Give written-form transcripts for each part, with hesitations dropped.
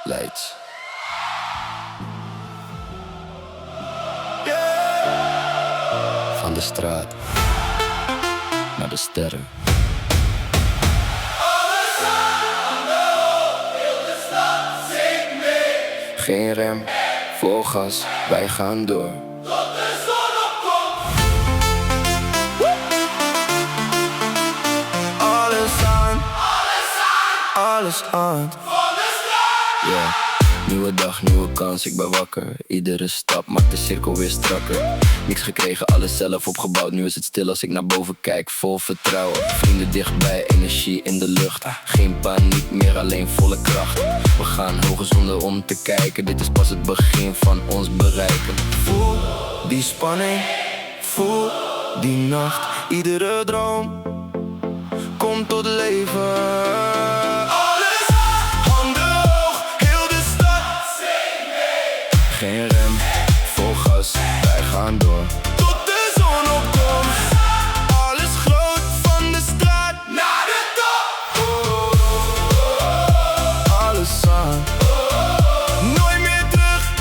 Leids. Van de straat naar de sterren. Geen rem, vol gas, wij gaan door. Tot de zon opkomt. Alles aan, alles aan. Van de straat. Yeah. Nieuwe dag, nieuwe kans, ik ben wakker. Iedere stap maakt de cirkel weer strakker. Niks gekregen, alles zelf opgebouwd. Nu is het stil als ik naar boven kijk, vol vertrouwen. Vrienden dichtbij, energie in de lucht. Geen paniek meer, alleen volle kracht. We gaan hoger zonder om te kijken. Dit is pas het begin van ons bereiken. Voel die spanning, voel die nacht. Iedere droom komt tot leven. Geen rem, vol gas, wij gaan door. Tot de zon opkomt. Alles groot, van de straat naar de top. Alles aan, nooit meer terug.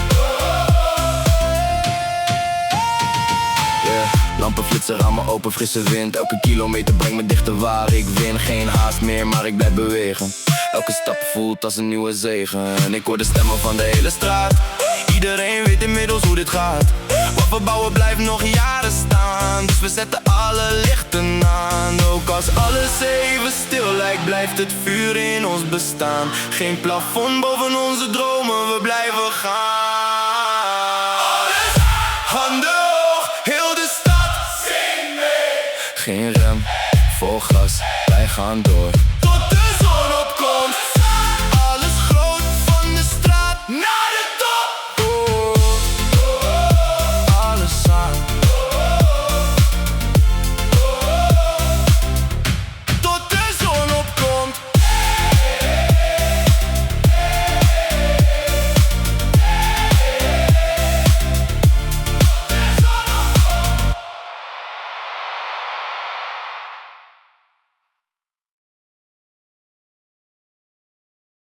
Yeah. Lampen flitsen, ramen open, frisse wind. Elke kilometer brengt me dichter waar ik win. Geen haast meer, maar ik blijf bewegen. Elke stap voelt als een nieuwe zegen. En ik hoor de stemmen van de hele straat. Iedereen weet inmiddels hoe dit gaat. Wat we bouwen blijft nog jaren staan. Dus we zetten alle lichten aan. Ook als alles even stil lijkt, blijft het vuur in ons bestaan. Geen plafond boven onze dromen, we blijven gaan. Alles handen hoog, heel de stad zingt mee. Geen rem, vol gas, wij gaan door.